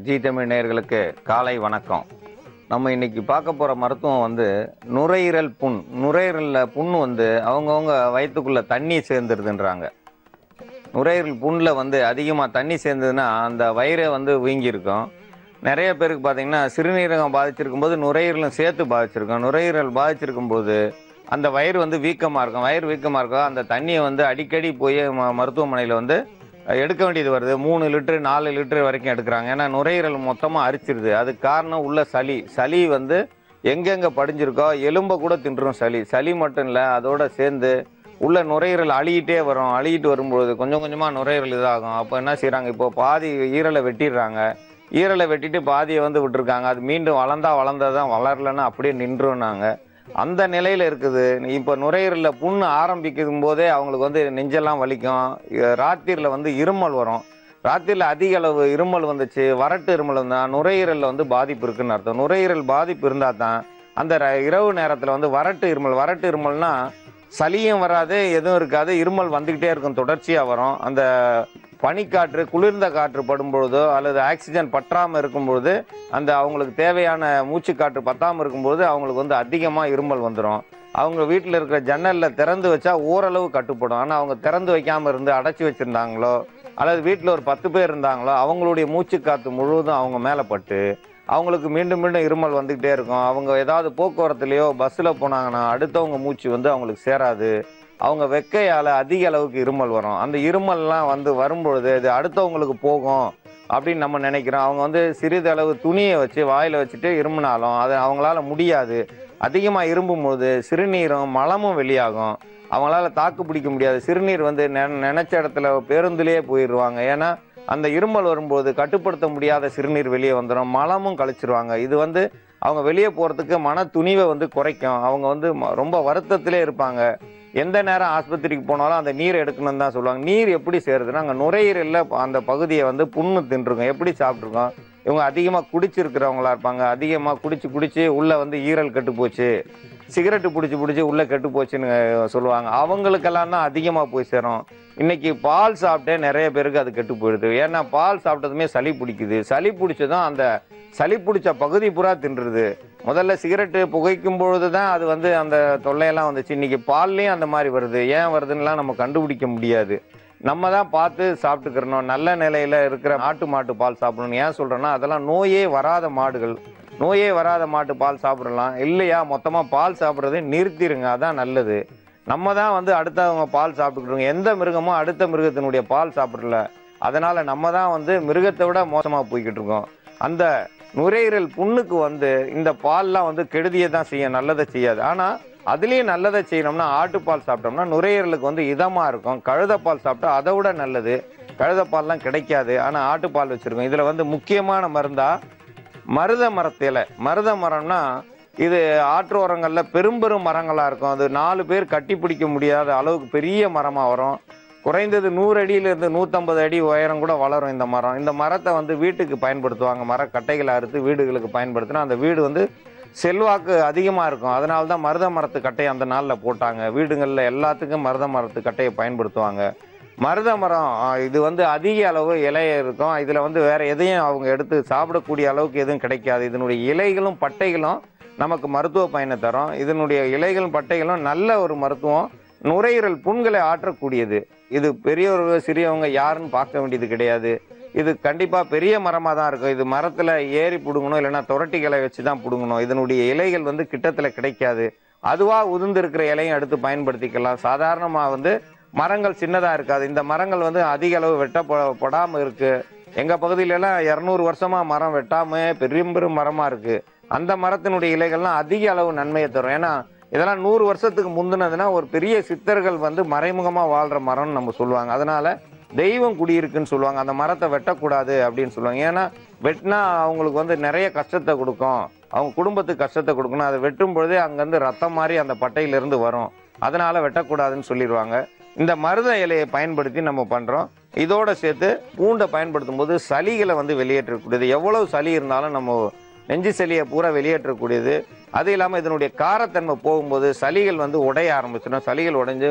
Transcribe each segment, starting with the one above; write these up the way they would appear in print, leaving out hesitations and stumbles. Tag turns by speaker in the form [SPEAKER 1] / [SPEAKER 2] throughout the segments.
[SPEAKER 1] G Tamil நேயர்களுக்கு காலை வணக்கம். நம்ம இன்னைக்கு பார்க்க போகிற மருத்துவம் வந்து நுரையீரல் புண். நுரையீரலில் புண் வந்து அவங்கவுங்க வயிற்றுக்குள்ளே தண்ணி சேர்ந்துருதுன்றாங்க. நுரையீரல் புண்ணில் வந்து அதிகமாக தண்ணி சேர்ந்ததுன்னா அந்த வயிறை வந்து வீங்கியிருக்கும். நிறைய பேருக்கு பார்த்தீங்கன்னா சிறுநீரகம் பாதிச்சிருக்கும் போது நுரையீரலும் சேர்த்து பாதிச்சிருக்கும். நுரையீரல் பாதிச்சிருக்கும் போது அந்த வயிறு வந்து வீக்கமாக இருக்கும். வயிறு வீக்கமாக இருக்கும். அந்த தண்ணியை வந்து அடிக்கடி போய் மருத்துவமனையில் வந்து எடுக்க வேண்டியது வருது. 3 லிட்டரு 4 லிட்டரு வரைக்கும் எடுக்கிறாங்க. ஏன்னா நுரையீரல் மொத்தமாக அரிச்சிருது. அதுக்கு காரணம் உள்ள சளி வந்து எங்கெங்கே படிஞ்சிருக்கோ எலும்பை கூட தின்றுரும். சளி மட்டும் இல்லை, அதோட சேர்ந்து உள்ள நுரையீரல் அழுகிட்டே வரும். அழுகிட்டு வரும்போது கொஞ்சம் கொஞ்சமாக நுரையீரல் இதாகும். அப்போ என்ன செய்கிறாங்க, இப்போ பாதி ஈரலை வெட்டிடுறாங்க. ஈரலை வெட்டிட்டு பாதியை வந்து விட்டுருக்காங்க. அது மீண்டும் வளர்ந்தாதான், வளரலன்னா அப்படியே நின்றுனாங்க. அந்த நிலையில் இருக்குது. இப்போ நுரையீரலில் புண்ணு ஆரம்பிக்கும் போதே அவங்களுக்கு வந்து நெஞ்செல்லாம் வலிக்கும். ராத்திரியில் வந்து இருமல் வரும். ராத்திரியில் அதிக அளவு இருமல் வந்துச்சு, வறட்டு இருமல் இருந்தால் நுரையீரலில் வந்து பாதிப்பு இருக்குன்னு அர்த்தம். நுரையீரல் பாதிப்பு இருந்தால் தான் அந்த இரவு நேரத்தில் வந்து வறட்டு இருமல்னா சளியும் வராது, எதுவும் இருக்காது, இருமல் வந்துக்கிட்டே இருக்கும், தொடர்ச்சியாக வரும். அந்த பனிக்காற்று குளிர்ந்த காற்று படும்பொழுதோ அல்லது ஆக்சிஜன் பற்றாமல் இருக்கும்பொழுது அந்த அவங்களுக்கு தேவையான மூச்சு காற்று பத்தாமல் இருக்கும்போது அவங்களுக்கு வந்து அதிகமாக இருமல் வந்துடும். அவங்க வீட்டில் இருக்கிற ஜன்னலில் திறந்து வச்சா ஓரளவு கட்டுப்படும். ஆனால் அவங்க திறந்து வைக்காமல் இருந்து அடைச்சி வச்சுருந்தாங்களோ அல்லது வீட்டில் ஒரு 10 பேர் இருந்தாங்களோ அவங்களுடைய மூச்சு காற்று முழுவதும் அவங்க மேலே பட்டு அவங்களுக்கு மீண்டும் மீண்டும் இருமல் வந்துக்கிட்டே இருக்கும். அவங்க ஏதாவது போக்குவரத்துலேயோ பஸ்ஸில் போனாங்கன்னா அடுத்தவங்க மூச்சு வந்து அவங்களுக்கு சேராது. அவங்க வெக்கையால் அதிக அளவுக்கு இருமல் வரும். அந்த இருமல்லாம் வந்து வரும்பொழுது இது அடுத்தவங்களுக்கு போகும் அப்படின்னு நம்ம நினைக்கிறோம். அவங்க வந்து சிறிதளவு துணியை வச்சு வாயில் வச்சுட்டு இருமுனாலும் அது அவங்களால முடியாது. அதிகமாக இரும்பும்போது சிறுநீரும் மலமும் வெளியாகும். அவங்களால தாக்கு பிடிக்க முடியாது. சிறுநீர் வந்து நினைச்ச இடத்துல பேருந்துலேயே போயிடுவாங்க. ஏன்னா அந்த இருமல் வரும்போது கட்டுப்படுத்த முடியாத சிறுநீர் வெளியே வந்துடும். மலமும் கழிச்சிருவாங்க. இது வந்து அவங்க வெளியே போகிறதுக்கு மன துணிவை வந்து குறைக்கும். அவங்க வந்து ரொம்ப வருத்தத்திலே இருப்பாங்க. எந்த நேரம் ஆஸ்பத்திரிக்கு போனாலும் அந்த நீர் எடுக்கணும்னு தான் சொல்லுவாங்க. நீர் எப்படி சேருதுன்னா அங்கே நுரையீரலில் அந்த பகுதியை வந்து புண்ணு தின்றுருக்கோம். எப்படி சாப்பிட்ருக்கோம், இவங்க அதிகமாக குடிச்சிருக்கிறவங்களா இருப்பாங்க. அதிகமாக குடிச்சு உள்ளே வந்து ஈரல் கெட்டு போச்சு, சிகரெட்டு பிடிச்சி உள்ளே கெட்டு போச்சுன்னு சொல்லுவாங்க. அவங்களுக்கெல்லாம் தான் அதிகமாக போய் சேரும். இன்னைக்கு பால் சாப்பிட்டே நிறைய பேருக்கு அது கெட்டு போயிடுது. ஏன்னா பால் சாப்பிட்டதுமே சளி பிடிக்குது. சளி பிடிச்சதும் அந்த சளி பிடிச்ச பகுதி பூரா தின்றுது. முதல்ல சிகரெட்டு புகைக்கும் பொழுது தான் அது வந்து அந்த தொல்லையெல்லாம் வந்துச்சு. இன்னைக்கு பால்லையும் அந்த மாதிரி வருது. ஏன் வருதுன்னெலாம் நம்ம கண்டுபிடிக்க முடியாது. நம்ம தான் பார்த்து சாப்பிட்டுக்கிறணும். நல்ல நிலையில் இருக்கிற மாட்டு பால் சாப்பிடணும். ஏன் சொல்கிறேன்னா அதெல்லாம் நோயே வராத மாடுகள். நோயே வராத மாட்டு பால் சாப்பிடலாம். இல்லையா மொத்தமாக பால் சாப்பிட்றதே நிறுத்திடுங்க, அதான் நல்லது. நம்ம தான் வந்து அடுத்தவங்க பால் சாப்பிட்டுக்கிறோங்க. எந்த மிருகமும் அடுத்த மிருகத்தினுடைய பால் சாப்பிடல. அதனால் நம்ம தான் வந்து மிருகத்தை விட மோசமாக போய்கிட்டு இருக்கோம். அந்த நுரையீரல் புண்ணுக்கு வந்து இந்த பால்லாம் வந்து கெடுதியை தான் செய்யும், நல்லதை செய்யாது. ஆனால் அதுலேயும் நல்லதை செய்யணும்னா ஆட்டுப்பால் சாப்பிட்டோம்னா நுரையீரலுக்கு வந்து இதமாக இருக்கும். கழுதைப்பால் சாப்பிட்டா அதை விட நல்லது. கழுதைப்பால்லாம் கிடைக்காது, ஆனால் ஆட்டுப்பால் வச்சுருக்கோம். இதில் வந்து முக்கியமான மருந்தா மருத மரத்தில. மருத மரம்னா இது ஆற்றோரங்களில் பெரும் மரங்களாக இருக்கும். அது 4 பேர் கட்டி பிடிக்க முடியாத அளவுக்கு பெரிய மரமாக வரும். குறைந்தது 100 அடியிலிருந்து 150 அடி உயரம் கூட வளரும் இந்த மரம். இந்த மரத்தை வந்து வீட்டுக்கு பயன்படுத்துவாங்க. மரக்கட்டைகளை அறுத்து வீடுகளுக்கு பயன்படுத்தினா அந்த வீடு வந்து செல்வாக்கு அதிகமாக இருக்கும். அதனால தான் மருத மரத்து கட்டையை அந்த நாளில் போட்டாங்க. வீடுகளில் எல்லாத்துக்கும் மருத மரத்து கட்டையை பயன்படுத்துவாங்க. மருத மரம் இது வந்து அதிக அளவு இலையை இருக்கும். இதில் வந்து வேற எதையும் அவங்க எடுத்து சாப்பிடக்கூடிய அளவுக்கு எதுவும் கிடைக்காது. இதனுடைய இலைகளும் பட்டைகளும் நமக்கு மருத்துவ பயனை தரும். இதனுடைய இலைகளும் பட்டைகளும் நல்ல ஒரு மருத்துவம். நுரையீரல் புண்களை ஆற்றக்கூடியது. இது பெரியவர்கள் சிறியவங்க யாருன்னு பார்க்க வேண்டியது கிடையாது. இது கண்டிப்பாக பெரிய மரமாக தான் இருக்கும். இது மரத்தில் ஏறி பிடுங்கணும், இல்லைன்னா துரட்டிகளை வச்சு தான் பிடுங்கணும். இதனுடைய இலைகள் வந்து கிட்டத்தில் கிடைக்காது. அதுவாக உதிர்ந்து இருக்கிற இலையும் எடுத்து பயன்படுத்திக்கலாம். சாதாரணமாக வந்து மரங்கள் சின்னதாக இருக்காது. இந்த மரங்கள் வந்து அதிக அளவு வெட்டப்படாமல் இருக்குது. எங்கள் பகுதியிலலாம் 200 வருஷமாக மரம் வெட்டாமல் பெரும் மரமாக இருக்குது. அந்த மரத்தினுடைய இலைகள்லாம் அதிக அளவு நன்மையை தரும். ஏன்னா இதெல்லாம் 100 வருஷத்துக்கு முந்தினதுன்னா ஒரு பெரிய சித்தர்கள் வந்து மறைமுகமாக வாழ்கிற மரம்னு நம்ம சொல்லுவாங்க. அதனால் தெய்வம் குடியிருக்குன்னு சொல்லுவாங்க. அந்த மரத்தை வெட்டக்கூடாது அப்படின்னு சொல்லுவாங்க. ஏன்னா வெட்டினா அவங்களுக்கு வந்து நிறைய கஷ்டத்தை கொடுக்கும், அவங்க குடும்பத்துக்கு கஷ்டத்தை கொடுக்கணும். அதை வெட்டும் பொழுதே அங்கேருந்து ரத்தம் மாதிரி அந்த பட்டையிலிருந்து வரும். அதனால் வெட்டக்கூடாதுன்னு சொல்லிடுவாங்க. இந்த மருத இலையை பயன்படுத்தி நம்ம பண்ணுறோம். இதோடு சேர்த்து பூண்டை பயன்படுத்தும் போது சளிகளை வந்து வெளியேற்றக்கூடியது. எவ்வளவு சளி இருந்தாலும் நம்ம நெஞ்சு சளியை பூரா வெளியேற்றக்கூடியது. அது இல்லாமல் இதனுடைய காரத்தன்மை போகும்போது சளிகள் வந்து உடைய ஆரம்பிச்சிடும். சளிகள் உடைஞ்சு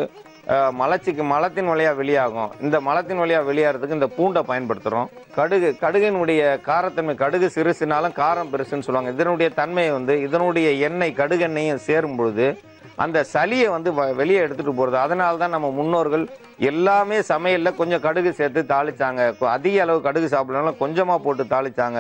[SPEAKER 1] மலத்தின் வழியாக வெளியாகும். இந்த மலத்தின் வழியாக வெளியாகிறதுக்கு இந்த பூண்டை பயன்படுத்துகிறோம். கடுகினுடைய காரத்தன்மை, கடுகு சிறுசுனாலும் காரம் பெருசுன்னு சொல்லுவாங்க. இதனுடைய தன்மை வந்து இதனுடைய எண்ணெய் கடுகெண்ணெயும் சேரும் பொழுது அந்த சளியை வந்து வெளியே எடுத்துகிட்டு போகிறது. அதனால தான் நம்ம முன்னோர்கள் எல்லாமே சமையலில் கொஞ்சம் கடுகு சேர்த்து தாளித்தாங்க. அதிக அளவு கடுகு சாப்பிடனாலும் கொஞ்சமாக போட்டு தாளித்தாங்க.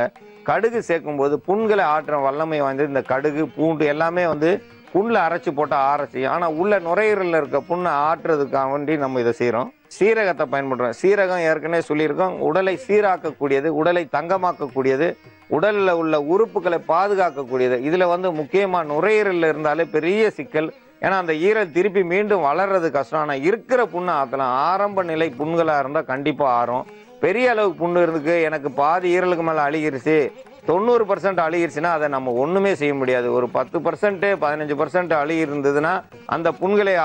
[SPEAKER 1] கடுகு சேர்க்கும்போது புண்களை ஆற்ற வல்லமை வாய்ந்தது இந்த கடுகு, பூண்டு எல்லாமே வந்து புண்ணில் அரைச்சி போட்டால் ஆரச்சி. ஆனால் உள்ள நுரையீரலில் இருக்க புண்ணை ஆற்றுறதுக்காக வேண்டி நம்ம இதை செய்கிறோம். சீரகத்தை பயன்படுத்துகிறோம். சீரகம் ஏற்கனவே சொல்லியிருக்கோம், உடலை சீராக்கக்கூடியது, உடலை தங்கமாக்கக்கூடியது, உடலில் உள்ள உறுப்புகளை பாதுகாக்கக்கூடியது. இதில் வந்து முக்கியமாக நுரையீரலில் இருந்தாலே பெரிய சிக்கல். ஏன்னா அந்த ஈரல் திருப்பி மீண்டும் வளர்றது கஷ்டம். ஆனால் இருக்கிற புண்ணை ஆற்றலாம். ஆரம்ப நிலை புண்களாக இருந்தால் கண்டிப்பாக ஆறும். பெரிய அளவுக்கு புண்ணு இருக்கு, எனக்கு பாதி ஈரலுக்கு மேலே அழுகிருச்சு, 90% அழுகிருச்சுன்னா அதை நம்ம ஒன்றுமே செய்ய முடியாது. ஒரு 10% 15% அழுகி இருந்ததுன்னா அந்த புண்களை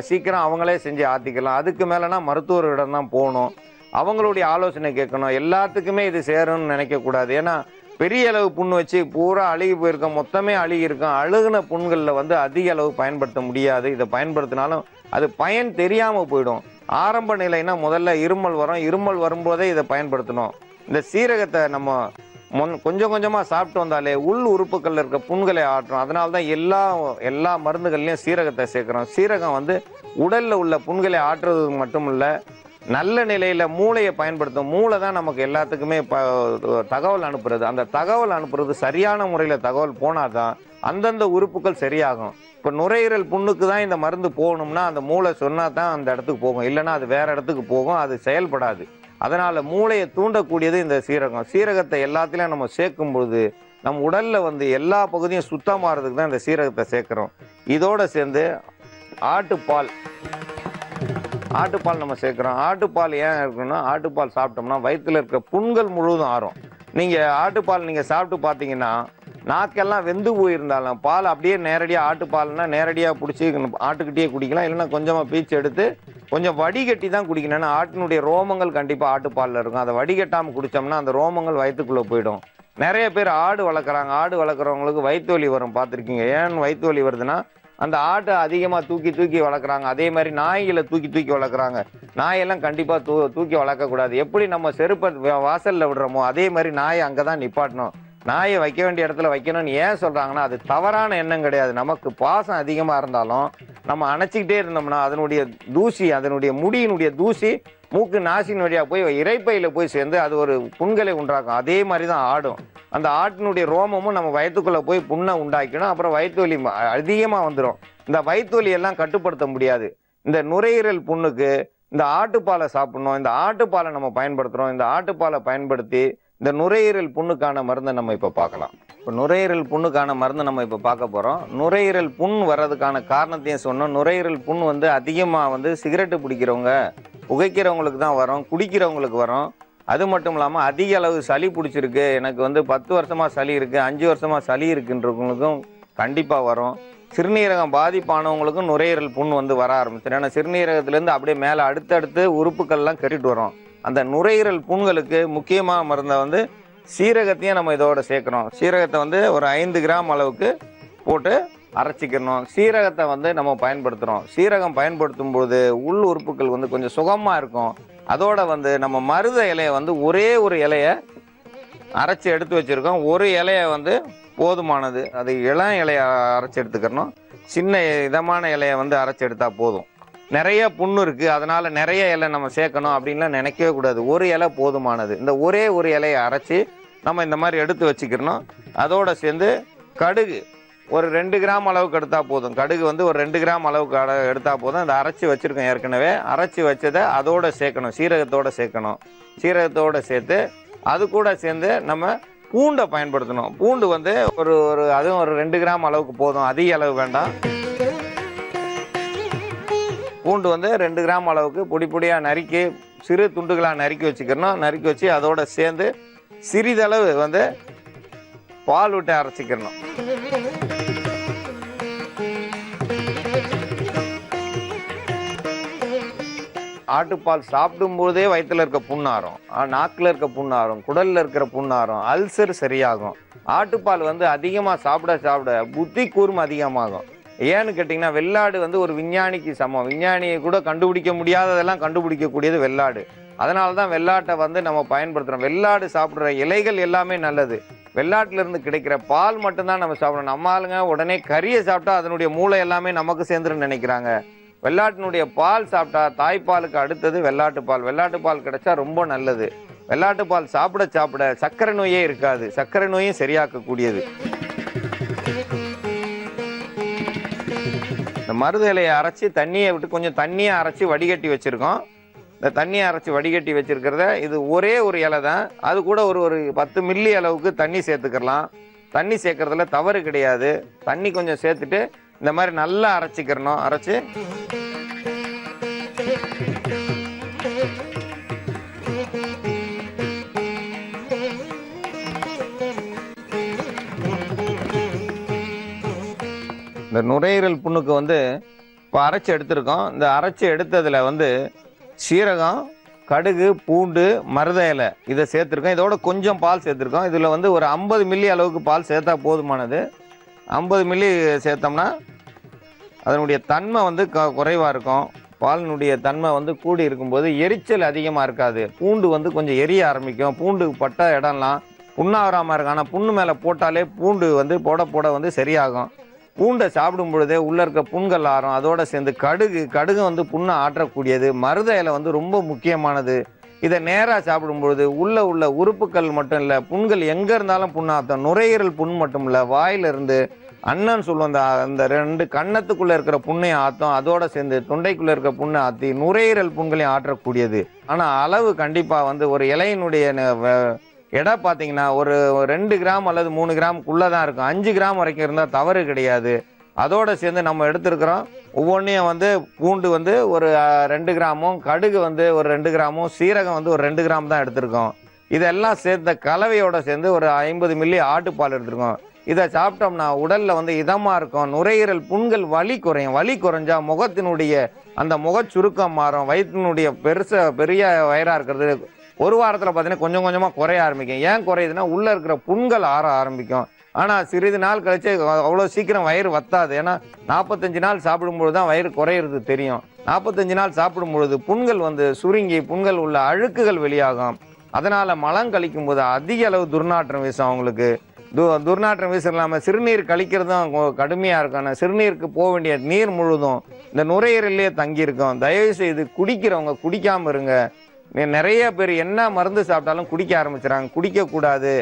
[SPEAKER 1] சீக்கிரம் அவங்களே செஞ்சு ஆற்றிக்கலாம். அதுக்கு மேலேனா மருத்துவரிடம் தான் போகணும், அவங்களுடைய ஆலோசனை கேட்கணும். எல்லாத்துக்குமே இது சேரும்னு நினைக்கக்கூடாது. ஏன்னா பெரிய அளவு புண்ணு வச்சு பூரா அழுகி போயிருக்கோம், மொத்தமே அழுகி இருக்கும். அழுகுன புண்களில் வந்து அதிக அளவு பயன்படுத்த முடியாது. இதை பயன்படுத்தினாலும் அது பயன் தெரியாமல் போயிடும். ஆரம்ப நிலைனா முதல்ல இருமல் வரும், இருமல் வரும்போதே இதை பயன்படுத்தணும். இந்த சீரகத்தை நம்ம கொஞ்சம் கொஞ்சமாக சாப்பிட்டு வந்தாலே உள் உறுப்புகளில் இருக்க புண்களை ஆற்றும். அதனால தான் எல்லா மருந்துகள்லையும் சீரகத்தை சேர்க்குறோம். சீரகம் வந்து உடலில் உள்ள புண்களை ஆற்றுறது மட்டும் இல்லை, நல்ல நிலையில் மூளையை பயன்படுத்தும். மூளை தான் நமக்கு எல்லாத்துக்குமே தகவல் அனுப்புறது. அந்த தகவல் அனுப்புறது சரியான முறையில் தகவல் போனால் தான் அந்தந்த உறுப்புகள் சரியாகும். இப்போ நுரையீரல் புண்ணுக்கு தான் இந்த மருந்து போகணும்னா அந்த மூளை சொன்னால் தான் அந்த இடத்துக்கு போகும், இல்லைன்னா அது வேற இடத்துக்கு போகும், அது செயல்படாது. அதனால் மூளையை தூண்டக்கூடியது இந்த சீரகம். சீரகத்தை எல்லாத்திலையும் நம்ம சேர்க்கும் பொழுது நம்ம உடலில் வந்து எல்லா பகுதியும் சுத்தமாகிறதுக்கு தான் இந்த சீரகத்தை சேர்க்குறோம். இதோடு சேர்ந்து ஆட்டுப்பால் நம்ம சேர்க்குறோம். ஆட்டுப்பால் ஏன் இருக்குன்னா, ஆட்டுப்பால் சாப்பிட்டோம்னா வயிற்றில் இருக்க புண்கள் முழுவதும் ஆறும். நீங்கள் ஆட்டுப்பால் நீங்கள் சாப்பிட்டு பார்த்தீங்கன்னா நாக்கெல்லாம் வெந்து போயிருந்தாலும் பால் அப்படியே நேரடியாக, ஆட்டுப்பால்னா நேரடியாக பிடிச்சி ஆட்டுக்கிட்டே குடிக்கலாம், இல்லைன்னா கொஞ்சமாக பீச்சு எடுத்து கொஞ்சம் வடிகட்டி தான் குடிக்கணும். ஏன்னா ஆட்டினுடைய ரோமங்கள் கண்டிப்பாக ஆட்டுப்பாலில் இருக்கும். அதை வடிகட்டாமல் குடித்தோம்னா அந்த ரோமங்கள் வயிற்றுக்குள்ளே போயிடும். நிறைய பேர் ஆடு வளர்க்குறாங்க. ஆடு வளர்க்குறவங்களுக்கு வயிற்று வலி வரும், பார்த்துருக்கீங்க. ஏன் வயிற்று வலி வருதுன்னா அந்த ஆட்டை அதிகமாக தூக்கி வளர்க்குறாங்க. அதே மாதிரி நாய்களை தூக்கி வளர்க்குறாங்க. நாயெல்லாம் கண்டிப்பாக தூக்கி வளர்க்கக்கூடாது. எப்படி நம்ம செருப்பை வாசலில் விடுறோமோ அதே மாதிரி நாயை அங்கே தான் நிப்பாட்டணும். நாயை வைக்க வேண்டிய இடத்துல வைக்கணும்னு ஏன் சொல்கிறாங்கன்னா, அது தவறான எண்ணம் கிடையாது. நமக்கு பாசம் அதிகமாக இருந்தாலும் நம்ம அணைச்சிக்கிட்டே இருந்தோம்னா அதனுடைய தூசி, அதனுடைய முடியினுடைய தூசி மூக்கு நாசின் வழியாக போய் இறைப்பையில் போய் சேர்ந்து அது ஒரு புண்களை உண்டாக்கும். அதே மாதிரி தான் ஆடும். அந்த ஆட்டினுடைய ரோமமும் நம்ம வயிற்றுக்குள்ளே போய் புண்ணை உண்டாக்கணும். அப்புறம் வயிற்று வலி அதிகமாக வந்துடும். இந்த வயிற்று வலியெல்லாம் கட்டுப்படுத்த முடியாது. இந்த நுரையீரல் புண்ணுக்கு இந்த ஆட்டுப்பாலை சாப்பிடணும். இந்த ஆட்டுப்பாலை நம்ம பயன்படுத்துகிறோம். இந்த ஆட்டுப்பாலை பயன்படுத்தி இந்த நுரையீரல் புண்ணுக்கான மருந்தை நம்ம இப்போ பார்க்கலாம். இப்போ நுரையீரல் புண்ணுக்கான மருந்தை நம்ம இப்போ பார்க்க போகிறோம். நுரையீரல் புண் வர்றதுக்கான காரணத்தையும் சொன்னோம். நுரையீரல் புண் வந்து அதிகமாக வந்து சிகரெட்டு பிடிக்கிறவங்க, புகைக்கிறவங்களுக்கு தான் வரும், குடிக்கிறவங்களுக்கு வரும். அது மட்டும் இல்லாமல் அதிக அளவு சளி பிடிச்சிருக்கு, எனக்கு வந்து 10 வருஷமாக சளி இருக்குது, 5 வருஷமாக சளி இருக்குன்றவங்களுக்கும் கண்டிப்பாக வரும். சிறுநீரகம் பாதிப்பானவங்களுக்கும் நுரையீரல் புண் வந்து வர ஆரம்பிச்சிடும். ஏன்னா சிறுநீரகத்துலேருந்து அப்படியே மேலே அடுத்தடுத்து உறுப்புகள்லாம் கட்டிட்டு வரும். அந்த நுரையீரல் புண்களுக்கு முக்கியமாக மருந்தை வந்து சீரகத்தையும் நம்ம இதோட சேர்க்குறோம். சீரகத்தை வந்து ஒரு 5 கிராம் அளவுக்கு போட்டு அரைச்சிக்கணும். சீரகத்தை வந்து நம்ம பயன்படுத்துகிறோம். சீரகம் பயன்படுத்தும் போது உள் உறுப்புகள் வந்து கொஞ்சம் சுகமாக இருக்கும். அதோட வந்து நம்ம மருத இலையை வந்து ஒரே ஒரு இலையை அரைச்சி எடுத்து வச்சுருக்கோம். ஒரு இலையை வந்து போதுமானது. அது இளம் இலையை அரைச்சி எடுத்துக்கிறணும். சின்ன இதமான இலையை வந்து அரைச்சி எடுத்தால் போதும். நிறைய புண்ணு இருக்குது, அதனால் நிறைய இலை நம்ம சேர்க்கணும் அப்படின்லாம் நினைக்கவே கூடாது. ஒரு இலை போதுமானது. இந்த ஒரே ஒரு இலையை அரைச்சி நம்ம இந்த மாதிரி எடுத்து வச்சுக்கிறணும். அதோடு சேர்ந்து கடுகு ஒரு 2 கிராம் அளவுக்கு எடுத்தால் போதும். கடுகு வந்து ஒரு 2 கிராம் அளவுக்கு எடுத்தால் போதும். இந்த அரைச்சி வச்சுருக்கோம், ஏற்கனவே அரைச்சி வச்சதை அதோடு சேர்க்கணும். சீரகத்தோடு சேர்க்கணும். சீரகத்தோடு சேர்த்து அது கூட சேர்ந்து நம்ம பூண்டை பயன்படுத்தணும். பூண்டு வந்து அதுவும் ஒரு 2 கிராம் அளவுக்கு போதும், அதிக அளவு வேண்டாம். பூண்டு வந்து 2 கிராம் அளவுக்கு பொடியாக நறுக்கி சிறு துண்டுகளாக நறுக்கி வச்சுக்கிறணும். நறுக்கி வச்சு அதோட சேர்ந்து சிறிதளவு வந்து பால் விட்டு அரைச்சிக்கிறணும். ஆட்டுப்பால் சாப்பிடும்போதே வயிற்றில் இருக்க புண்ணாரும், நாக்கில் இருக்க புண்ணாரும், குடலில் இருக்கிற புண்ணாரும், அல்சர் சரியாகும். ஆட்டுப்பால் வந்து அதிகமாக சாப்பிட புத்தி கூர்மை அதிகமாகும். ஏன்னு கேட்டிங்கன்னா வெள்ளாடு வந்து ஒரு விஞ்ஞானிக்கு சமம். விஞ்ஞானியை கூட கண்டுபிடிக்க முடியாததெல்லாம் கண்டுபிடிக்கக்கூடியது வெள்ளாடு. அதனால தான் வெள்ளாட்டை வந்து நம்ம பயன்படுத்துகிறோம். வெள்ளாடு சாப்பிட்ற இலைகள் எல்லாமே நல்லது. வெள்ளாட்டிலிருந்து கிடைக்கிற பால் மட்டும்தான் நம்ம சாப்பிடணும். நம்ம ஆளுங்க உடனே கறியை சாப்பிட்டா அதனுடைய மூளை எல்லாமே நமக்கு சேர்ந்துருன்னு நினைக்கிறாங்க. வெள்ளாட்டினுடைய பால் சாப்பிட்டா தாய்ப்பாலுக்கு அடுத்தது வெள்ளாட்டு பால். வெள்ளாட்டு பால் கிடைச்சா ரொம்ப நல்லது. வெள்ளாட்டு பால் சாப்பிட சாப்பிட சர்க்கரை நோயே இருக்காது. சர்க்கரை நோயும் சரியாக்கக்கூடியது. இந்த மருது இலையை அரைச்சி தண்ணியை விட்டு கொஞ்சம் தண்ணியை அரைச்சி வடிகட்டி வச்சிருக்கோம். இந்த தண்ணியை அரைச்சி வடிகட்டி வச்சிருக்கிறத இது ஒரே ஒரு இலை தான். அது கூட ஒரு 10 மில்லி அளவுக்கு தண்ணி சேர்த்துக்கலாம். தண்ணி சேர்க்கறதுல தவறு கிடையாது. தண்ணி கொஞ்சம் சேர்த்துட்டு இந்த மாதிரி நல்லா அரைச்சிக்கிறணும். அரைச்சி இந்த நுரையீரல் புண்ணுக்கு வந்து இப்போ அரைச்சி எடுத்திருக்கோம். இந்த அரைச்சி எடுத்ததில் வந்து சீரகம், கடுகு, பூண்டு, மருத இலை இதை சேர்த்துருக்கோம். இதோட கொஞ்சம் பால் சேர்த்துருக்கோம். இதில் வந்து ஒரு 50 மில்லி அளவுக்கு பால் சேர்த்தா போதுமானது. 50 மில்லி சேர்த்தோம்னா அதனுடைய தன்மை வந்து குறைவாக இருக்கும். பாலினுடைய தன்மை வந்து கூடி இருக்கும்போது எரிச்சல் அதிகமாக இருக்காது. பூண்டு வந்து கொஞ்சம் எரிய ஆரம்பிக்கும். பூண்டு பட்ட இடம்லாம் புண்ணாகாமல் இருக்கும். ஆனால் புண்ணு மேலே போட்டாலே பூண்டு வந்து போட வந்து சரியாகும். பூண்டை சாப்பிடும் பொழுதே உள்ளே இருக்க புண்கள் ஆறும். அதோடு சேர்ந்து கடுகு வந்து புண்ணை ஆற்றக்கூடியது. மருத இலை வந்து ரொம்ப முக்கியமானது. இதை நேராக சாப்பிடும் பொழுது உள்ள உறுப்புகள் மட்டும் இல்லை, புண்கள் எங்கே இருந்தாலும் புண்ணாற்றும். நுரையீரல் புண் மட்டும் இல்லை, வாயிலிருந்து அண்ணன் சொல்லுவோம் அந்த 2 கன்னத்துக்குள்ளே இருக்கிற புண்ணையும் ஆற்றும். அதோடு சேர்ந்து தொண்டைக்குள்ளே இருக்க புண்ணை ஆற்றி நுரையீரல் புண்களையும் ஆற்றக்கூடியது. ஆனால் அளவு கண்டிப்பாக வந்து ஒரு இலையினுடைய எடை பார்த்தீங்கன்னா ஒரு 2 கிராம் அல்லது 3 கிராமுக்குள்ளே தான் இருக்கும். 5 கிராம் வரைக்கும் இருந்தால் தவறு கிடையாது. அதோடு சேர்ந்து நம்ம எடுத்துருக்கிறோம். ஒவ்வொன்றையும் வந்து பூண்டு வந்து ஒரு 2 கிராமும், கடுகு வந்து ஒரு 2 கிராமும், சீரகம் வந்து ஒரு 2 கிராம் தான் எடுத்திருக்கோம். இதெல்லாம் சேர்த்த கலவையோடு சேர்ந்து ஒரு 50 மில்லி ஆட்டுப்பால் எடுத்துருக்கோம். இதை சாப்பிட்டோம்னா உடலில் வந்து இதமாக இருக்கும். நுரையீரல் புண்கள் வலி குறையும். வலி குறைஞ்சா முகத்தினுடைய அந்த முகச்சுருக்கம் மாறும். வயிற்றினுடைய பெரிய வயிறாக இருக்கிறது ஒரு வாரத்தில் பார்த்தீங்கன்னா கொஞ்சம் கொஞ்சமாக குறைய ஆரம்பிக்கும். ஏன் குறையுதுன்னா உள்ளே இருக்கிற புண்கள் ஆற ஆரம்பிக்கும். ஆனால் சிறிது நாள் கழிச்சு அவ்வளோ சீக்கிரம் வயிறு வத்தாது. ஏன்னா 45 நாள் சாப்பிடும்பொழுது தான் வயிறு குறையிறது தெரியும். 45 நாள் சாப்பிடும் பொழுது புண்கள் வந்து சுருங்கி புண்கள் உள்ள அழுக்குகள் வெளியாகும். அதனால் மலம் கழிக்கும் போது அதிக அளவு துர்நாற்றம் வீசும். அவங்களுக்கு துர்நாற்றம் வீசம் இல்லாமல் சிறுநீர் கழிக்கிறதும் கடுமையாக இருக்கும். சிறுநீருக்கு போக வேண்டிய நீர் முழுதும் இந்த நுரையீரலே தங்கியிருக்கும். தயவு செய்து குடிக்கிறவங்க குடிக்காமல் இருங்க. நிறைய பேர் என்ன மருந்து சாப்பிட்டாலும் குடிக்க ஆரம்பிச்சுறாங்க. குடிக்கக்கூடாது.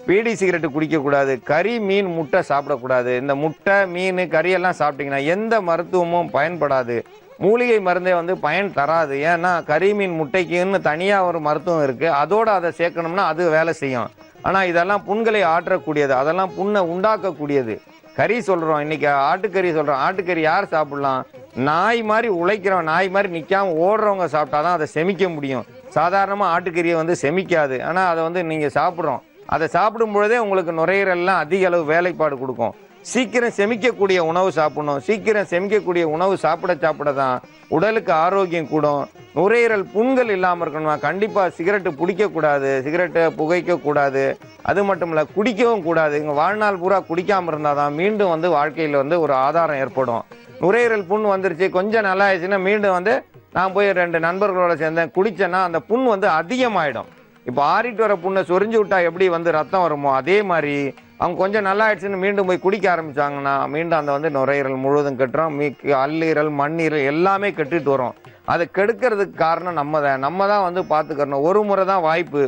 [SPEAKER 1] பீடி சிகரெட்டு குடிக்கக்கூடாது. கறி, மீன், முட்டை சாப்பிடக்கூடாது. இந்த முட்டை, மீன், கறியெல்லாம் சாப்பிட்டிங்கன்னா எந்த மருத்துவமும் பயன்படாது. மூலிகை மருந்தே வந்து பயன் தராது. ஏன்னா கறி, மீன், முட்டைக்குன்னு தனியாக ஒரு மருத்துவம் இருக்குது. அதோடு அதை சேர்க்கணும்னா அது வேலை செய்யும். ஆனால் இதெல்லாம் புண்களை ஆற்றக்கூடியது. அதெல்லாம் புண்ணை உண்டாக்கக்கூடியது. கறி சொல்கிறோம், இன்றைக்கி ஆட்டுக்கறி சொல்கிறோம். ஆட்டுக்கறி யார் சாப்பிட்லாம்? நாய் மாதிரி உழைக்கிறோம், நாய் மாதிரி நிற்காமல் ஓடுறவங்க சாப்பிட்டா தான் அதை செமிக்க முடியும். சாதாரணமாக ஆட்டுக்கறியை வந்து செமிக்காது. ஆனால் அதை வந்து நீங்கள் சாப்பிட்றோம். அதை சாப்பிடும் பொழுதே உங்களுக்கு நுரையீரல்லாம் அதிக அளவு வேலைப்பாடு கொடுக்கும். சீக்கிரம் செமிக்கக்கூடிய உணவு சாப்பிடணும். சீக்கிரம் செமிக்கக்கூடிய உணவு சாப்பிட தான் உடலுக்கு ஆரோக்கியம் கூடும். நுரையீரல் புண்கள் இல்லாமல் இருக்கணுமா கண்டிப்பாக சிகரெட்டு பிடிக்கக்கூடாது. சிகரெட்டை புகைக்கக்கூடாது. அது மட்டும் இல்லை, குடிக்கவும் கூடாது. இங்கே வாழ்நாள் பூரா குடிக்காமல் இருந்தால் தான் மீண்டும் வந்து வாழ்க்கையில் வந்து ஒரு ஆதாரம் ஏற்படும். நுரையீரல் புண் வந்துருச்சு, கொஞ்சம் நல்லா ஆயிடுச்சுன்னா மீண்டும் வந்து நான் போய் 2 நண்பர்களோட சேர்ந்தேன் குடித்தேன்னா அந்த புண் வந்து அதிகமாகிடும். இப்போ ஆறிட்டு வர புண்ணை சொரிஞ்சு விட்டா எப்படி வந்து ரத்தம் வருமோ அதே மாதிரி அவங்க கொஞ்சம் நல்லா ஆயிடுச்சுன்னு மீண்டும் போய் குடிக்க ஆரம்பிச்சாங்கன்னா மீண்டும் அந்த வந்து நுரையீரல் முழுவதும் கெட்டுறோம். அல்லீரல், மண்ணீரல் எல்லாமே கெட்டுட்டு வரும். அதை கெடுக்கிறதுக்கு காரணம் நம்ம தான் வந்து பார்த்துக்கறணும். ஒரு முறை தான் வாய்ப்பு.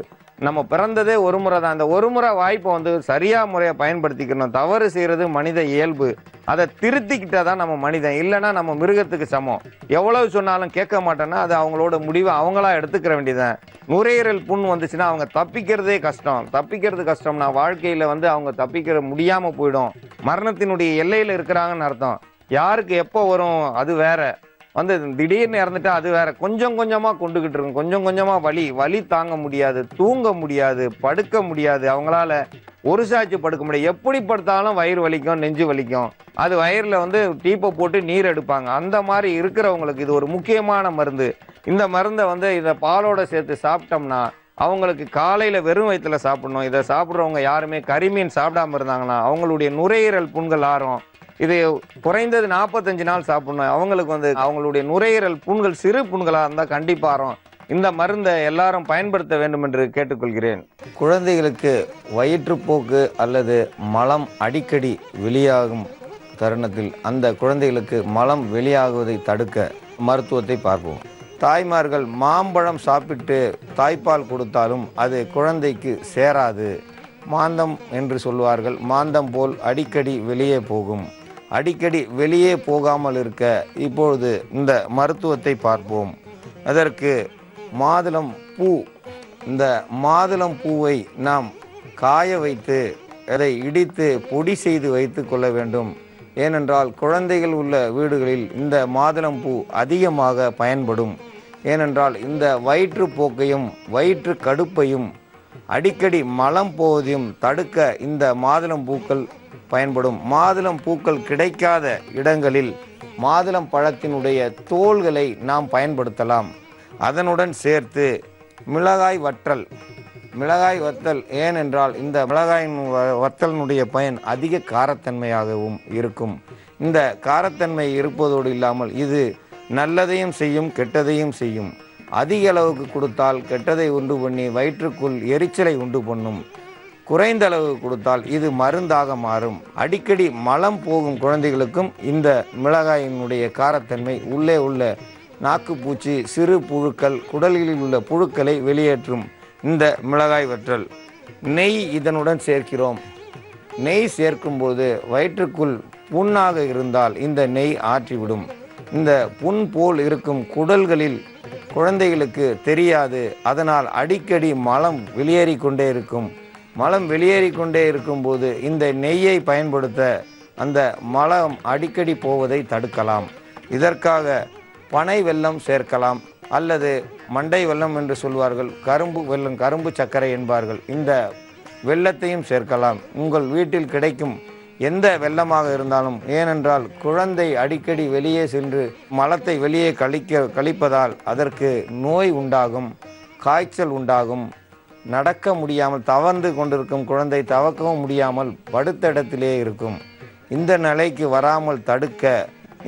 [SPEAKER 1] நம்ம பிறந்ததே ஒரு முறை தான். அந்த ஒரு முறை வாய்ப்பை வந்து சரியாக முறையை பயன்படுத்திக்கணும். தவறு செய்கிறது மனித இயல்பு. அதை திருத்திக்கிட்டா தான் நம்ம மனிதன். இல்லைன்னா நம்ம மிருகத்துக்கு சமம். எவ்வளவு சொன்னாலும் கேட்க மாட்டேன்னா அது அவங்களோட முடிவை அவங்களா எடுத்துக்கிற வேண்டியதான். நுரையீரல் புண் வந்துச்சுன்னா அவங்க தப்பிக்கிறதே கஷ்டம். தப்பிக்கிறது கஷ்டம்னா வாழ்க்கையில் வந்து அவங்க தப்பிக்கிற முடியாமல் போயிடும். மரணத்தினுடைய எல்லையில் இருக்கிறாங்கன்னு அர்த்தம். யாருக்கு எப்போ வரும் அது வேற. வந்து திடீர்னு இறந்துட்டா அது வேற. கொஞ்சம் கொஞ்சமாக கொண்டுகிட்டு இருக்கும். கொஞ்சம் கொஞ்சமாக வலி தாங்க முடியாது, தூங்க முடியாது, படுக்க முடியாது. அவங்களால ஒரு சாட்சி படுக்க முடியாது. எப்படி படுத்தாலும் வயிறு வலிக்கும், நெஞ்சு வலிக்கும். அது வயிறில் வந்து டீப்பை போட்டு நீர் எடுப்பாங்க. அந்த மாதிரி இருக்கிறவங்களுக்கு இது ஒரு முக்கியமான மருந்து. இந்த மருந்தை வந்து இதை பாலோட சேர்த்து சாப்பிட்டோம்னா அவங்களுக்கு காலையில் வெறும் வயிற்றுல சாப்பிடணும். இதை சாப்பிட்றவங்க யாருமே கறிமீன் சாப்பிடாம இருந்தாங்கன்னா அவங்களுடைய நுரையீரல் புண்கள் ஆறும். இது குறைந்தது 45 நாள் சாப்பிடணும். அவங்களுக்கு வந்து அவங்களுடைய நுரையீரல் புண்கள் சிறு புண்களாக இருந்தால் கண்டிப்பாக இந்த மருந்தை எல்லாரும் பயன்படுத்த வேண்டும் என்று கேட்டுக்கொள்கிறேன். குழந்தைகளுக்கு வயிற்றுப்போக்கு அல்லது மலம் அடிக்கடி வெளியாகும் தருணத்தில் அந்த குழந்தைகளுக்கு மலம் வெளியாகுவதை தடுக்க மருத்துவத்தை பார்ப்போம். தாய்மார்கள் மாம்பழம் சாப்பிட்டு தாய்ப்பால் கொடுத்தாலும் அது குழந்தைக்கு சேராது. மாந்தம் என்று சொல்வார்கள். மாந்தம் போல் அடிக்கடி வெளியே போகும். அடிக்கடி வெளியே போகாமல் இருக்க இப்பொழுது இந்த மருத்துவத்தை பார்ப்போம். அதற்கு மாதுளம் பூ, இந்த மாதுளம் பூவை நாம் காய வைத்து அதை இடித்து பொடி செய்து வைத்து கொள்ள வேண்டும். ஏனென்றால் குழந்தைகள் உள்ள வீடுகளில் இந்த மாதுளம் பூ அதிகமாக பயன்படும். ஏனென்றால் இந்த வயிற்றுப்போக்கையும் வயிற்று கடுப்பையும் அடிக்கடி மலம் போவதையும் தடுக்க இந்த மாதுளம் பூக்கள் பயன்படும். மாதுளம் பூக்கள் கிடைக்காத இடங்களில் மாதுளம் பழத்தினுடைய தோல்களை நாம் பயன்படுத்தலாம். அதனுடன் சேர்த்து மிளகாய் வத்தல், ஏனென்றால் இந்த மிளகாயின் வத்தலினுடைய பயன் அதிக காரத்தன்மையாகவும் இருக்கும். இந்த காரத்தன்மை இருப்பதோடு இல்லாமல் இது நல்லதையும் செய்யும், கெட்டதையும் செய்யும். அதிக அளவுக்கு கொடுத்தால் கெட்டதை உண்டு பண்ணி வயிற்றுக்குள் எரிச்சலை உண்டு பண்ணும். குறைந்த அளவு கொடுத்தால் இது மருந்தாக மாறும். அடிக்கடி மலம் போகும் குழந்தைகளுக்கும் இந்த மிளகாயினுடைய காரத்தன்மை உள்ளே உள்ள நாக்குப்பூச்சி, சிறு புழுக்கள், குடலில் உள்ள புழுக்களை வெளியேற்றும். இந்த மிளகாய் வற்றல், நெய் இதனுடன் சேர்க்கிறோம். நெய் சேர்க்கும்போது வயிற்றுக்குள் புண்ணாக இருந்தால் இந்த நெய் ஆற்றிவிடும். இந்த புண் போல் இருக்கும் குடல்களில் குழந்தைகளுக்கு தெரியாது. அதனால் அடிக்கடி மலம் வெளியேறி கொண்டே இருக்கும். மலம் வெளியேறி கொண்டே இருக்கும்போது இந்த நெய்யை பயன்படுத்த அந்த மலம் அடிக்கடி போவதை தடுக்கலாம். இதற்காக பனை வெல்லம் சேர்க்கலாம் அல்லது மண்டை வெல்லம் என்று சொல்வார்கள். கரும்பு வெல்லம், கரும்பு சர்க்கரை என்பார்கள். இந்த வெல்லத்தையும் சேர்க்கலாம். உங்கள் வீட்டில் கிடைக்கும் எந்த வெல்லமாக இருந்தாலும். ஏனென்றால் குழந்தை அடிக்கடி வெளியே சென்று மலத்தை வெளியே கழிப்பதால் அதற்கு நோய் உண்டாகும், காய்ச்சல் உண்டாகும். நடக்க முடியாமல் தவழ்ந்து கொண்டிருக்கும் குழந்தை தவக்கவும் முடியாமல் படுத்த இடத்திலே இருக்கும். இந்த நிலைக்கு வராமல் தடுக்க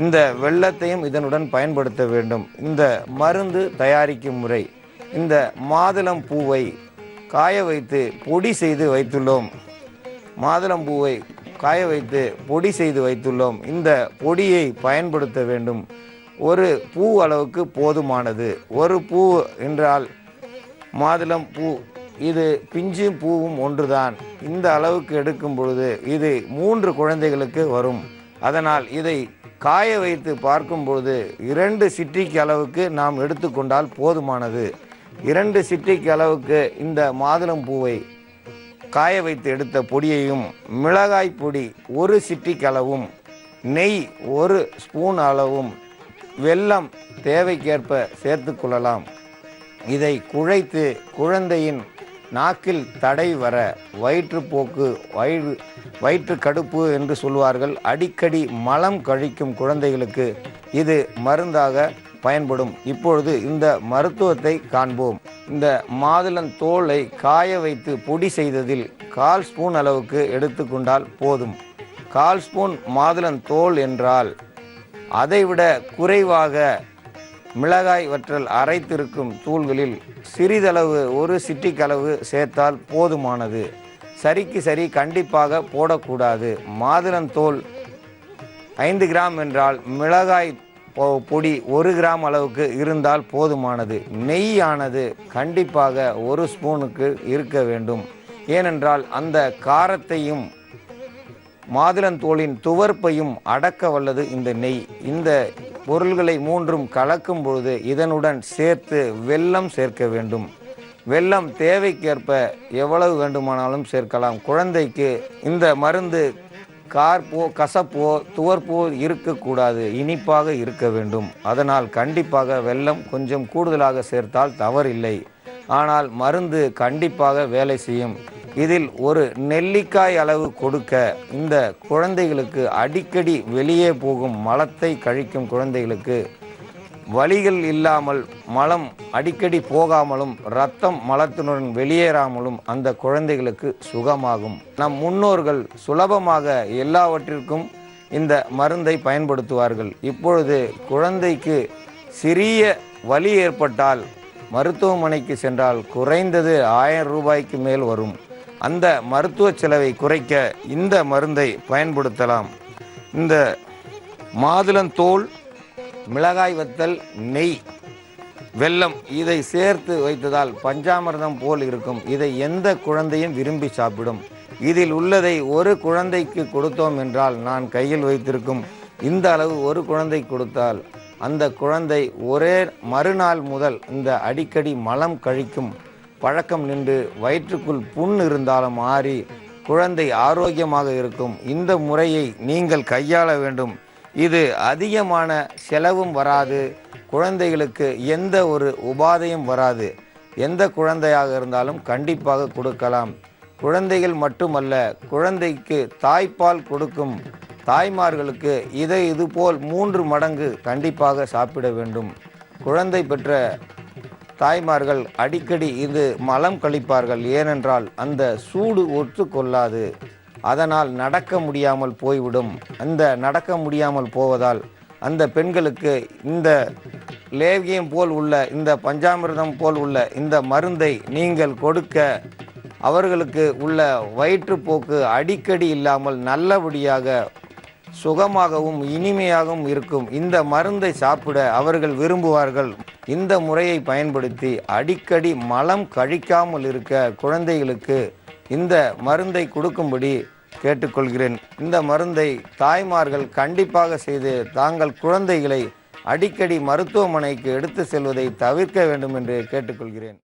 [SPEAKER 1] இந்த வெல்லத்தையும் இதனுடன் பயன்படுத்த வேண்டும். இந்த மருந்து தயாரிக்கும் முறை: இந்த மாதுளம் பூவை காய வைத்து பொடி செய்து வைத்துள்ளோம். மாதுளம் பூவை காய வைத்து பொடி செய்து வைத்துள்ளோம். இந்த பொடியை பயன்படுத்த வேண்டும். ஒரு பூ அளவுக்கு போதுமானது. ஒரு பூ என்றால் மாதுளம் பூ, இது பிஞ்சு பூவும் ஒன்றுதான். இந்த அளவுக்கு எடுக்கும் பொழுது இது 3 குழந்தைகளுக்கு வரும். அதனால் இதை காய வைத்து பார்க்கும்பொழுது 2 சிட்ரிக் அளவுக்கு நாம் எடுத்துக்கொண்டால் போதுமானது. 2 சிட்ரிக் அளவுக்கு இந்த மாதுளம் பூவை காய வைத்து எடுத்த பொடியையும், மிளகாய் பொடி 1 சிட்ரிக் அளவும், நெய் 1 ஸ்பூன் அளவும், வெல்லம் தேவைக்கேற்ப சேர்த்து கொள்ளலாம். இதை குழைத்து குழந்தையின் நாக்கில் தடை வர வயிற்றுப்போக்கு, வயிற்று கடுப்பு என்று சொல்வார்கள், அடிக்கடி மலம் கழிக்கும் குழந்தைகளுக்கு இது மருந்தாக பயன்படும். இப்பொழுது இந்த மருத்துவத்தை காண்போம். இந்த மாதுளந்தோலை காய வைத்து பொடி செய்ததில் 1/4 ஸ்பூன் அளவுக்கு எடுத்துக்கொண்டால் போதும். 1/4 ஸ்பூன் மாதுளந்தோல் என்றால் அதைவிட குறைவாக மிளகாய் வற்றல் அரைத்திருக்கும் தூள்களில் சிறிதளவு 1 சிட்டிக் அளவு சேர்த்தால் போதுமானது. சரிக்கு சரி கண்டிப்பாக போடக்கூடாது. மாதுளந்தோல் 5 கிராம் என்றால் மிளகாய் பொடி 1 கிராம் அளவுக்கு இருந்தால் போதுமானது. நெய்யானது கண்டிப்பாக 1 ஸ்பூனுக்கு இருக்க வேண்டும். ஏனென்றால் அந்த காரத்தையும் மாதுளந்தோலின் துவர்ப்பையும் அடக்க வல்லது இந்த நெய். இந்த பொருள்களை 3ம் கலக்கும் பொழுது இதனுடன் சேர்த்து வெல்லம் சேர்க்க வேண்டும். வெல்லம் தேவைக்கேற்ப எவ்வளவு வேண்டுமானாலும் சேர்க்கலாம். குழந்தைக்கு இந்த மருந்து கார்ப்போ, கசப்போ, துவர்ப்போ இருக்கக்கூடாது, இனிப்பாக இருக்க வேண்டும். அதனால் கண்டிப்பாக வெல்லம் கொஞ்சம் கூடுதலாக சேர்த்தால் தவறில்லை. ஆனால் மருந்து கண்டிப்பாக வேலை செய்யும். இதில் ஒரு நெல்லிக்காய் அளவு கொடுக்க இந்த குழந்தைகளுக்கு அடிக்கடி வெளியே போகும் மலத்தை கழிக்கும் குழந்தைகளுக்கு வலிகள் இல்லாமல், மலம் அடிக்கடி போகாமலும், இரத்தம் மலத்தினுடன் வெளியேறாமலும் அந்த குழந்தைகளுக்கு சுகமாகும். நம் முன்னோர்கள் சுலபமாக எல்லாவற்றிற்கும் இந்த மருந்தை பயன்படுத்துவார்கள். இப்பொழுது குழந்தைக்கு சிறிய வலி ஏற்பட்டால் மருத்துவமனைக்கு சென்றால் குறைந்தது 1000 ரூபாய்க்கு மேல் வரும். அந்த மருத்துவ செலவை குறைக்க இந்த மருந்தை பயன்படுத்தலாம். இந்த மாதுளந்தோல், மிளகாய் வத்தல், நெய், வெல்லம் இதை சேர்த்து வைத்ததால் பஞ்சாமிர்தம் போல் இருக்கும். இதை எந்த குழந்தையும் விரும்பி சாப்பிடும். இதில் உள்ளதை ஒரு குழந்தைக்கு கொடுத்தோம் என்றால், நான் கையில் வைத்திருக்கும் இந்த அளவு ஒரு குழந்தை கொடுத்தால் அந்த குழந்தை ஒரே மறுநாள் முதல் இந்த அடிக்கடி மலம் கழிக்கும் பழக்கம் நின்று வயிற்றுக்குள் புண் இருந்தாலும் மாறி குழந்தை ஆரோக்கியமாக இருக்கும். இந்த முறையை நீங்கள் கையாள வேண்டும். இது அதிகமான செலவும் வராது, குழந்தைகளுக்கு எந்த ஒரு உபாதையும் வராது. எந்த குழந்தையாக இருந்தாலும் கண்டிப்பாக கொடுக்கலாம். குழந்தைகள் மட்டுமல்ல, குழந்தைக்கு தாய்ப்பால் கொடுக்கும் தாய்மார்களுக்கு இதை இதுபோல் 3 மடங்கு கண்டிப்பாக சாப்பிட வேண்டும். குழந்தை பெற்ற தாய்மார்கள் அடிக்கடி இது மலம் கழிப்பார்கள். ஏனென்றால் அந்த சூடு ஒத்துக்கொள்ளாது, அதனால் நடக்க முடியாமல் போய்விடும். அந்த நடக்க முடியாமல் போவதால் அந்த பெண்களுக்கு இந்த லேகியம் போல் உள்ள, இந்த பஞ்சாமிர்தம் போல் உள்ள இந்த மருந்தை நீங்கள் கொடுக்க அவர்களுக்கு உள்ள வயிற்றுப்போக்கு அடிக்கடி இல்லாமல் நல்லபடியாக சுகமாகவும் இனிமையாகவும் இருக்கும். இந்த மருந்தை சாப்பிட அவர்கள் விரும்புவார்கள். இந்த முறையை பயன்படுத்தி அடிக்கடி மலம் கழிக்காமல் இருக்க குழந்தைகளுக்கு இந்த மருந்தை கொடுக்கும்படி கேட்டுக்கொள்கிறேன். இந்த மருந்தை தாய்மார்கள் கண்டிப்பாக செய்து தாங்கள் குழந்தைகளை அடிக்கடி மருத்துவமனைக்கு எடுத்து செல்வதை தவிர்க்க வேண்டும் என்று கேட்டுக்கொள்கிறேன்.